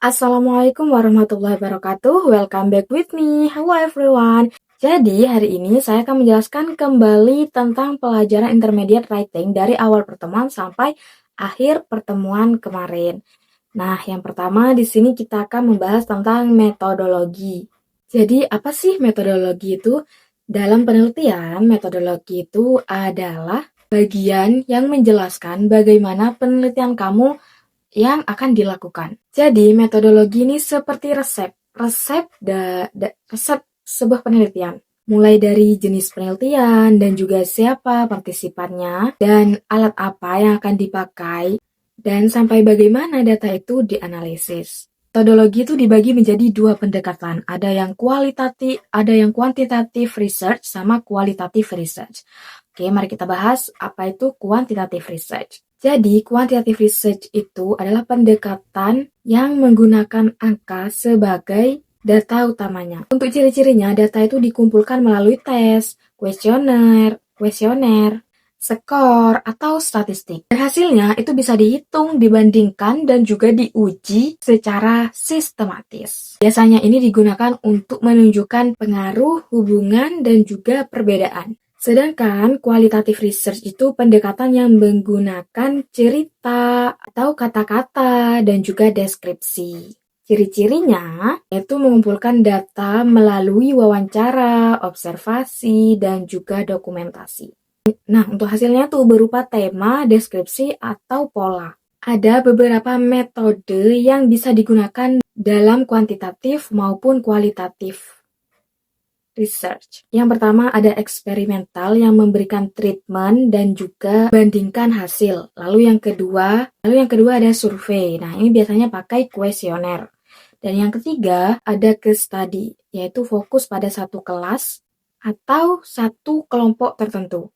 Assalamualaikum warahmatullahi wabarakatuh. Welcome back with me. Hello everyone. Jadi hari ini saya akan menjelaskan kembali tentang pelajaran intermediate writing dari awal pertemuan sampai akhir pertemuan kemarin. Nah, yang pertama di sini kita akan membahas tentang metodologi. Jadi apa sih metodologi itu? Dalam penelitian, metodologi itu adalah bagian yang menjelaskan bagaimana penelitian kamu yang akan dilakukan. Jadi, metodologi ini seperti resep sebuah penelitian. Mulai dari jenis penelitian dan juga siapa partisipannya dan alat apa yang akan dipakai dan sampai bagaimana data itu dianalisis. Metodologi itu dibagi menjadi dua pendekatan. Ada yang quantitative research sama qualitative research. Oke, mari kita bahas apa itu quantitative research. Jadi, quantitative research itu adalah pendekatan yang menggunakan angka sebagai data utamanya. Untuk ciri-cirinya, data itu dikumpulkan melalui tes, kuesioner, skor, atau statistik. Dan hasilnya itu bisa dihitung, dibandingkan, dan juga diuji secara sistematis. Biasanya ini digunakan untuk menunjukkan pengaruh, hubungan, dan juga perbedaan. Sedangkan qualitative research itu pendekatan yang menggunakan cerita atau kata-kata dan juga deskripsi. Ciri-cirinya yaitu mengumpulkan data melalui wawancara, observasi, dan juga dokumentasi. Nah, untuk hasilnya tuh berupa tema, deskripsi, atau pola. Ada beberapa metode yang bisa digunakan dalam kuantitatif maupun kualitatif research. Yang pertama ada eksperimental yang memberikan treatment dan juga bandingkan hasil. Lalu yang kedua ada survei. Nah, ini biasanya pakai kuesioner. Dan yang ketiga ada case study, yaitu fokus pada satu kelas atau satu kelompok tertentu.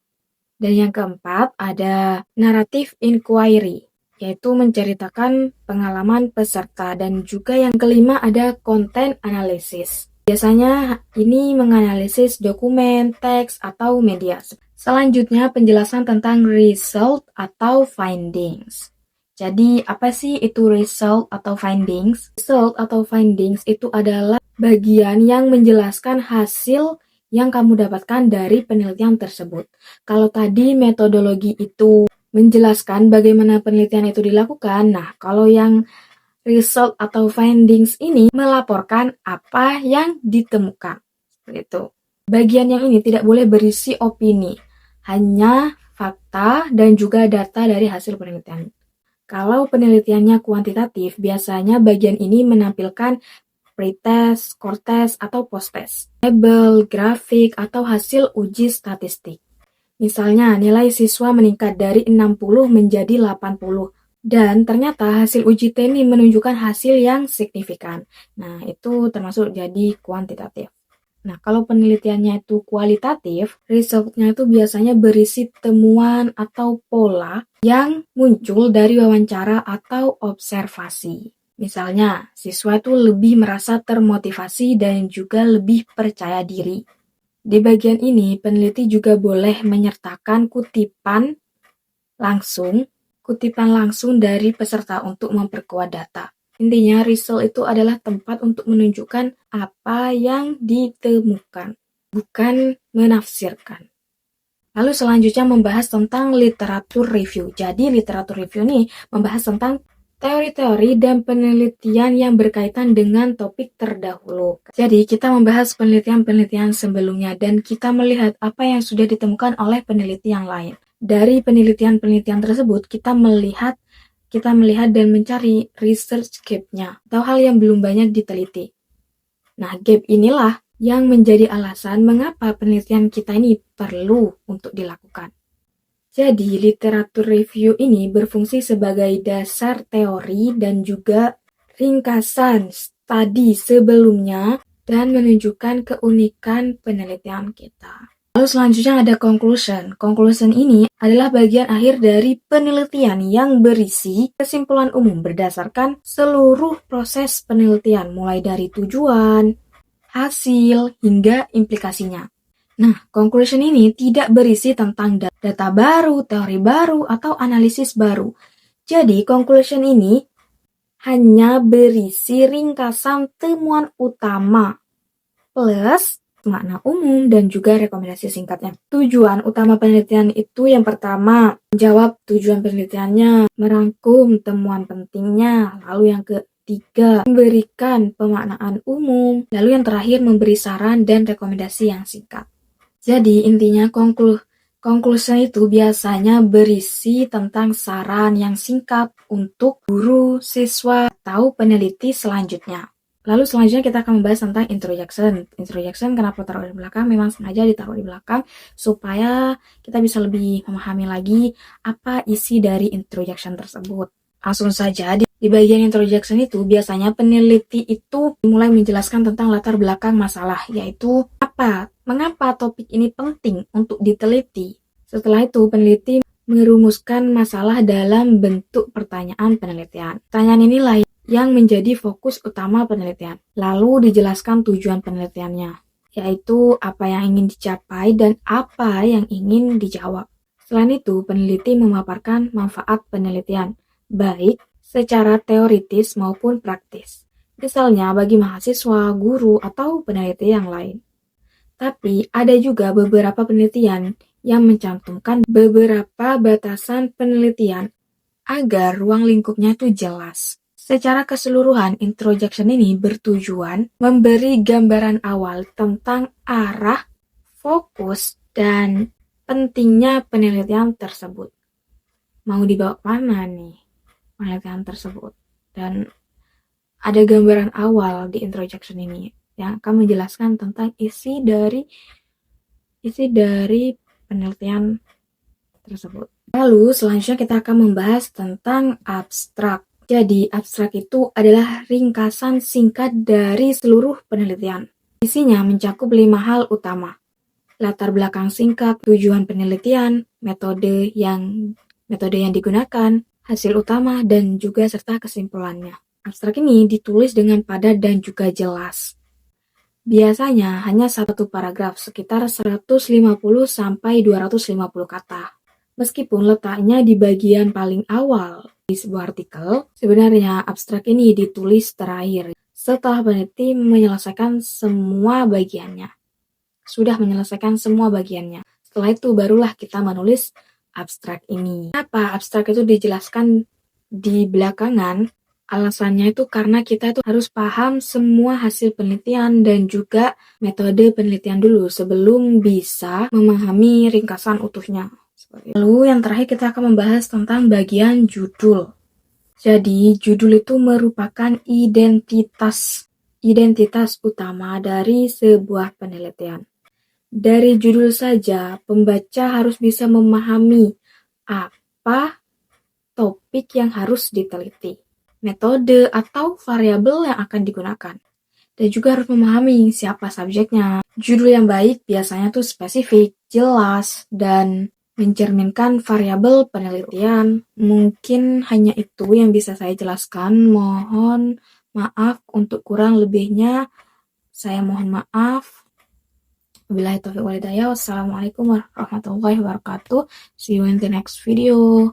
Dan yang keempat ada narrative inquiry, yaitu menceritakan pengalaman peserta. Dan juga yang kelima ada content analysis. Biasanya ini menganalisis dokumen, teks, atau media. Selanjutnya penjelasan tentang result atau findings. Jadi apa sih itu result atau findings? Result atau findings itu adalah bagian yang menjelaskan hasil yang kamu dapatkan dari penelitian tersebut. Kalau tadi metodologi itu menjelaskan bagaimana penelitian itu dilakukan, nah kalau yang result atau findings ini melaporkan apa yang ditemukan. Itu. Bagian yang ini tidak boleh berisi opini, hanya fakta dan juga data dari hasil penelitian. Kalau penelitiannya kuantitatif, biasanya bagian ini menampilkan pretest, core test, atau post test, label, grafik, atau hasil uji statistik. Misalnya, nilai siswa meningkat dari 60 menjadi 80. Dan ternyata hasil uji TENI menunjukkan hasil yang signifikan. Nah, itu termasuk jadi kuantitatif. Nah, kalau penelitiannya itu kualitatif, resultnya itu biasanya berisi temuan atau pola yang muncul dari wawancara atau observasi. Misalnya, siswa itu lebih merasa termotivasi dan juga lebih percaya diri. Di bagian ini, peneliti juga boleh menyertakan kutipan langsung dari peserta untuk memperkuat data. Intinya, result itu adalah tempat untuk menunjukkan apa yang ditemukan, bukan menafsirkan. Lalu selanjutnya membahas tentang literatur review. Jadi, literatur review ini membahas tentang teori-teori dan penelitian yang berkaitan dengan topik terdahulu. Jadi, kita membahas penelitian-penelitian sebelumnya dan kita melihat apa yang sudah ditemukan oleh peneliti yang lain. Dari penelitian-penelitian tersebut, kita melihat dan mencari research gap-nya atau hal yang belum banyak diteliti. Nah, gap inilah yang menjadi alasan mengapa penelitian kita ini perlu untuk dilakukan. Jadi, literatur review ini berfungsi sebagai dasar teori dan juga ringkasan studi sebelumnya dan menunjukkan keunikan penelitian kita. Lalu selanjutnya ada conclusion. Conclusion ini adalah bagian akhir dari penelitian yang berisi kesimpulan umum berdasarkan seluruh proses penelitian, mulai dari tujuan, hasil, hingga implikasinya. Nah, conclusion ini tidak berisi tentang data baru, teori baru, atau analisis baru. Jadi, conclusion ini hanya berisi ringkasan temuan utama plus makna umum dan juga rekomendasi singkatnya. Tujuan utama penelitian itu yang pertama, menjawab tujuan penelitiannya, merangkum temuan pentingnya, lalu yang ketiga, memberikan pemaknaan umum, lalu yang terakhir memberi saran dan rekomendasi yang singkat. Jadi intinya konklusi itu biasanya berisi tentang saran yang singkat untuk guru, siswa, atau peneliti selanjutnya. Lalu selanjutnya kita akan membahas tentang introduction. Introduction kenapa taruh di belakang? Memang sengaja ditaruh di belakang supaya kita bisa lebih memahami lagi apa isi dari introduction tersebut. Langsung saja, di bagian introduction itu biasanya peneliti itu mulai menjelaskan tentang latar belakang masalah, yaitu mengapa topik ini penting untuk diteliti. Setelah itu, peneliti merumuskan masalah dalam bentuk pertanyaan penelitian. Pertanyaan inilah yang menjadi fokus utama penelitian. Lalu dijelaskan tujuan penelitiannya, yaitu apa yang ingin dicapai dan apa yang ingin dijawab. Selain itu, peneliti memaparkan manfaat penelitian, baik secara teoritis maupun praktis. Misalnya bagi mahasiswa, guru, atau peneliti yang lain. Tapi ada juga beberapa penelitian yang mencantumkan beberapa batasan penelitian agar ruang lingkupnya itu jelas. Secara keseluruhan, introduction ini bertujuan memberi gambaran awal tentang arah, fokus, dan pentingnya penelitian tersebut. Mau dibawa mana nih penelitian tersebut? Dan ada gambaran awal di introduction ini yang akan menjelaskan tentang isi dari penelitian tersebut. Lalu selanjutnya kita akan membahas tentang abstrak. Jadi abstrak itu adalah ringkasan singkat dari seluruh penelitian. Isinya mencakup 5 hal utama. Latar belakang singkat, tujuan penelitian, metode yang digunakan, hasil utama, dan juga serta kesimpulannya. Abstrak ini ditulis dengan padat dan juga jelas. Biasanya hanya satu paragraf, sekitar 150 sampai 250 kata. Meskipun letaknya di bagian paling awal di sebuah artikel, sebenarnya abstrak ini ditulis terakhir setelah peneliti menyelesaikan semua bagiannya. Sudah menyelesaikan semua bagiannya. Setelah itu barulah kita menulis abstrak ini. Kenapa abstrak itu dijelaskan di belakangan? Alasannya itu karena kita itu harus paham semua hasil penelitian dan juga metode penelitian dulu sebelum bisa memahami ringkasan utuhnya. Lalu yang terakhir kita akan membahas tentang bagian judul. Jadi judul itu merupakan identitas utama dari sebuah penelitian. Dari judul saja, pembaca harus bisa memahami apa topik yang harus diteliti, metode atau variabel yang akan digunakan. Dan juga harus memahami siapa subjeknya. Judul yang baik biasanya tuh spesifik, jelas, dan mencerminkan variabel penelitian. Mungkin hanya itu yang bisa saya jelaskan. Mohon maaf untuk kurang lebihnya. Saya mohon maaf. Wabillahi taufiq wal hidayah. Wassalamualaikum warahmatullahi wabarakatuh. See you in the next video.